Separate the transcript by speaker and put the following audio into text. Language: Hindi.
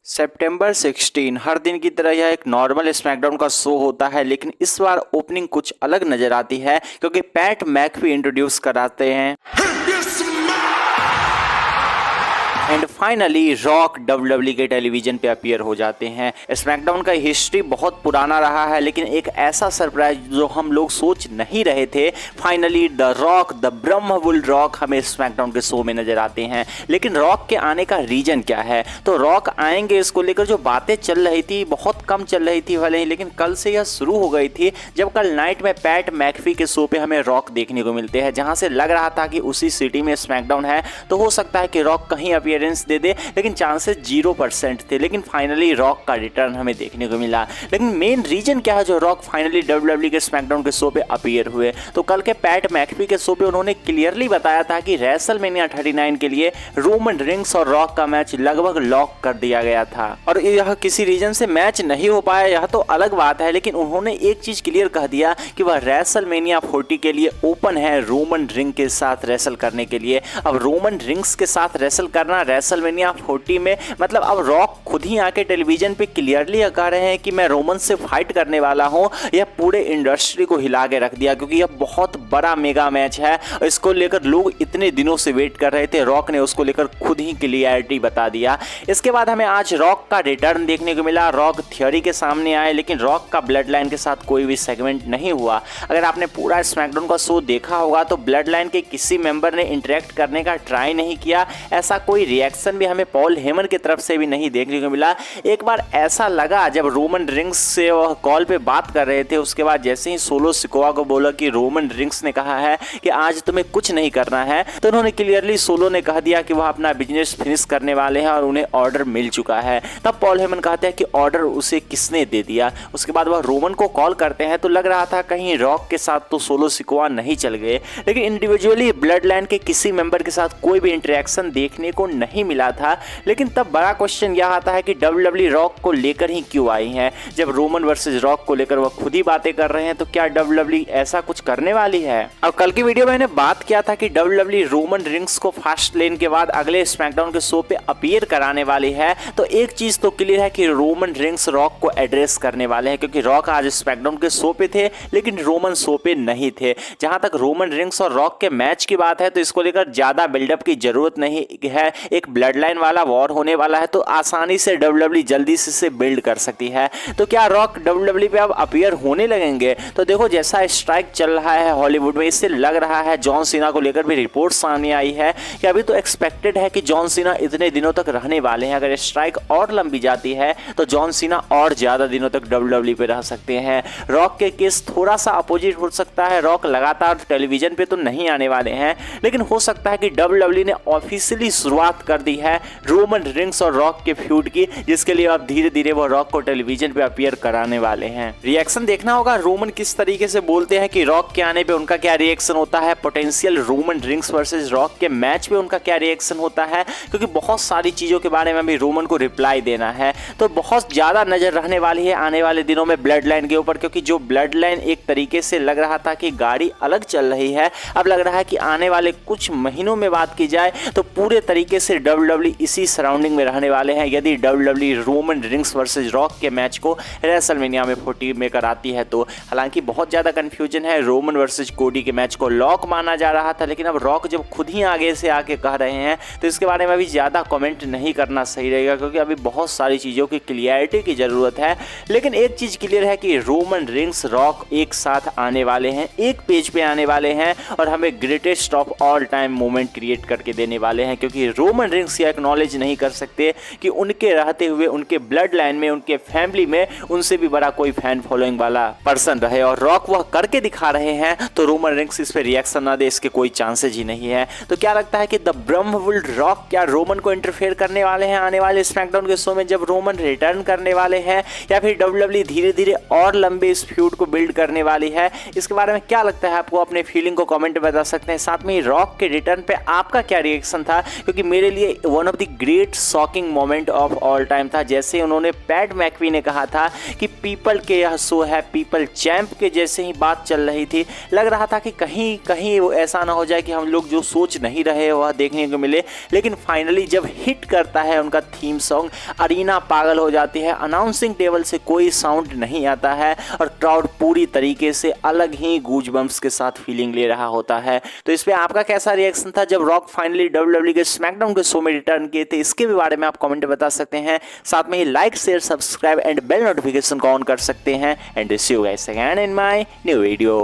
Speaker 1: सितंबर 16 हर दिन की तरह यह एक नॉर्मल स्मैकडाउन का शो होता है, लेकिन इस बार ओपनिंग कुछ अलग नजर आती है क्योंकि पैट मैकफी इंट्रोड्यूस कराते हैं एंड फाइनली रॉक डब्ल्यूडब्ल्यूई के टेलीविजन पे अपीयर हो जाते हैं। स्मैकडाउन का हिस्ट्री बहुत पुराना रहा है, लेकिन एक ऐसा सरप्राइज जो हम लोग सोच नहीं रहे थे, finally the Rock, the Brahma bull Rock हमें स्मैकडाउन के शो में नजर आते हैं। लेकिन रॉक के आने का रीजन क्या है? तो रॉक आएंगे, इसको लेकर जो बातें चल रही थी बहुत कम चल रही थी भले ही, लेकिन कल से यह शुरू हो गई थी जब कल नाइट में पैट मैकफी के शो पे हमें रॉक देखने को मिलते हैं, जहां से लग रहा था कि उसी सिटी में स्मैकडाउन है तो हो सकता है कि रॉक कहीं अपीयर दे दे, लेकिन चांसेस 0% थे। लेकिन फाइनली रॉक का रिटर्न हमें देखने को मिला। लेकिन मेन रीजन क्या है जो रॉक फाइनली डब्ल्यूडब्ल्यूई के स्मैकडाउन के शो पे अपीयर हुए? तो कल के पैट मैकफी के शो पे उन्होंने क्लियरली बताया था कि रेसलमेनिया 39 के लिए रोमन रिंग्स और रॉक का मैच लगभग लॉक कर दिया गया था, और यह किसी रीजन से मैच नहीं हो पाया यह तो अलग बात है, लेकिन उन्होंने एक चीज क्लियर कह दिया कि वह रेसलमेनिया 40 के लिए ओपन है रोमन रिंग के साथ रेसल करने के लिए। अब रोमन रिंग्स के साथ रेसल करना रेसलमेनिया 40 में, मतलब अब रॉक खुद ही आके टेलीविजन पे क्लियरली कह रहे हैं कि मैं रोमन से फाइट करने वाला हूं। यह पूरे इंडस्ट्री को हिला के रख दिया क्योंकि यह बहुत बड़ा मेगा मैच है। इसको लेकर लोग इतने दिनों से वेट कर रहे थे, रॉक ने उसको लेकर खुद ही क्लियरिटी बता दिया। इसके बाद हमें आज रॉक का रिटर्न देखने को मिला। रॉक थियोरी के सामने आए, लेकिन रॉक का ब्लड लाइन के साथ कोई भी सेगमेंट नहीं हुआ। अगर आपने पूरा स्मैकडाउन का शो देखा होगा तो ब्लड लाइन के किसी मेंबर ने इंटरेक्ट करने का ट्राई नहीं किया। ऐसा कोई रिएक्शन भी हमें पॉल हेमन की तरफ से भी नहीं देखने को मिला। एक बार ऐसा लगा जब रोमन रिंग्स से वह कॉल पे बात कर रहे थे, उसके बाद जैसे ही सोलो सिकोआ को बोला कि रोमन रिंग्स ने कहा है कि आज तुम्हें कुछ नहीं करना है, तो उन्होंने क्लियरली सोलो ने कह दिया कि वह अपना बिजनेस फिनिश करने वाले हैं और उन्हें ऑर्डर मिल चुका है। तब पॉल हेमन कहते हैं कि ऑर्डर उसे किसने दे दिया। उसके बाद वह रोमन को कॉल करते हैं, तो लग रहा था कहीं रॉक के साथ तो सोलो सिकोआ नहीं चल गए, लेकिन इंडिविजुअली ब्लड लाइन के किसी मेंबर के साथ कोई भी इंटरेक्शन देखने को नहीं मिला था। लेकिन तब बड़ा क्वेश्चन यह आता है कि डब्ल्यूडब्ल्यूई रॉक को लेकर ही क्यों आई है? जब रोमन वर्सेस रॉक को लेकर वह खुद ही बातें कर रहे हैं, तो क्या डब्ल्यूडब्ल्यूई ऐसा कुछ करने वाली है? अब कल की वीडियो में मैंने बात किया था कि डब्ल्यूडब्ल्यूई रोमन रिंग्स को फास्ट लेन के बाद अगले स्मैकडाउन के शो पे अपीयर कराने वाली है। तो एक चीज तो क्लियर है कि रोमन रिंग्स रॉक को एड्रेस करने वाले हैं, क्योंकि रॉक आज स्मैकडाउन के शो पे थे लेकिन रोमन शो पे नहीं थे। जहां तक रोमन रिंग्स और रॉक के मैच की बात है तो इसको लेकर ज्यादा बिल्डअप की जरूरत नहीं है। एक ब्लड लाइन वाला वॉर होने वाला है तो आसानी से डब्ल्यूडब्ल्यूई जल्दी से इसे बिल्ड कर सकती है। तो क्या रॉक डब्ल्यूडब्ल्यूई पे अब अपीयर होने लगेंगे? तो देखो जैसा स्ट्राइक चल रहा है हॉलीवुड में, इससे लग रहा है जॉन सीना को लेकर भी रिपोर्ट सामने आई है कि अभी तो एक्सपेक्टेड है कि जॉन सीना इतने दिनों तक रहने वाले हैं। अगर स्ट्राइक और लंबी जाती है तो जॉन सीना और ज्यादा दिनों तक डब्ल्यूडब्ल्यूई पे रह सकते हैं। रॉक के केस थोड़ा सा अपोजिट हो सकता है। रॉक लगातार टेलीविजन पे तो नहीं आने वाले हैं, लेकिन हो सकता है कि डब्ल्यूडब्ल्यूई ने ऑफिशियली शुरुआत कर दी है रोमन रिंग्स और रॉक के फ्यूड की, जिसके लिए अब धीरे धीरे वो रॉक को टेलीविजन पे अपीयर कराने वाले हैं। रिएक्शन देखना होगा रोमन किस तरीके से बोलते हैं कि रॉक के आने पे उनका क्या रिएक्शन होता है, potential Roman rings versus rock के मैच पे उनका क्या रिएक्शन होता है, क्योंकि बहुत सारी चीजों के बारे में भी रोमन को रिप्लाई देना है। तो बहुत ज्यादा नजर रहने वाली है आने वाले दिनों में ब्लड लाइन के ऊपर, क्योंकि जो ब्लड लाइन एक तरीके से लग रहा था कि गाड़ी अलग चल रही है, अब लग रहा है कि आने वाले कुछ महीनों में बात की जाए तो पूरे तरीके से डब्ल्यूडब्ल्यूई इसी सराउंडिंग में रहने वाले हैं। यदि WWE Roman rings versus rock के मैच को रेसलमेनिया में 40 में कराती है तो। हालांकि बहुत ज्यादा कंफ्यूजन है। रोमन वर्सेस कोडी के मैच को लॉक माना जा रहा था, लेकिन अब रॉक जब खुद ही आगे से आके कह रहे हैं तो इसके बारे में अभी ज्यादा कमेंट नहीं करना सही रहेगा, क्योंकि अभी बहुत सारी चीजों की क्लियरिटी की जरूरत है। लेकिन एक चीज क्लियर है कि रोमन रिंग्स रॉक एक साथ आने वाले हैं, एक पेज पे आने वाले हैं और हमें greatest of all time moment create करके देने वाले हैं, क्योंकि रोमन रिंग्स ये एक्नॉलेज नहीं कर सकते कि उनके रहते हुए उनके ब्लड लाइन में, उनके फैमिली में उनसे भी बड़ा कोई फैन फॉलोइंग वाला पर्सन रहे, और रॉक वह करके दिखा रहे हैं तो रोमन रिंग्स इस पे रिएक्शन ना दे, इसके कोई चांसेज ही नहीं है। तो क्या लगता है कि द ब्रह्मवुल रॉक क्या रोमन को इंटरफेयर करने वाले हैं आने वाले स्मैकडाउन के शो में जब रोमन रिटर्न करने वाले हैं, या फिर डब्ल्यूडब्ल्यूई धीरे धीरे और लंबे इस फ्यूड को बिल्ड करने वाली है? इसके बारे में क्या लगता है आपको? अपने फीलिंग को कमेंट में बता सकते हैं। साथ में रॉक के रिटर्न पे आपका क्या रिएक्शन था, क्योंकि मेरे मेरे लिए one of the great shocking moment of all time था। जैसे उन्होंने पैट मैकफी ने कहा था कि पीपल के यह शो है पीपल चैंप के, जैसे ही बात चल रही थी लग रहा था कि कहीं कहीं वो ऐसा ना हो जाए कि हम लोग जो सोच नहीं रहे वह देखने को मिले। लेकिन फाइनली जब हिट करता है उनका थीम सॉन्ग, अरीना पागल हो जाती है, अनाउंसिंग टेबल से कोई साउंड नहीं आता है और क्राउड पूरी तरीके से अलग ही गूजबम्प्स के साथ फीलिंग ले रहा होता है। तो इस पे आपका कैसा रिएक्शन था जब रॉक फाइनली WWE के स्मैकडाउन के शो में रिटर्न किए थे? इसके भी बारे में आप कमेंट में बता सकते हैं। साथ में ही like share subscribe and bell notification को ऑन कर सकते हैं। And see you guys again in my new video.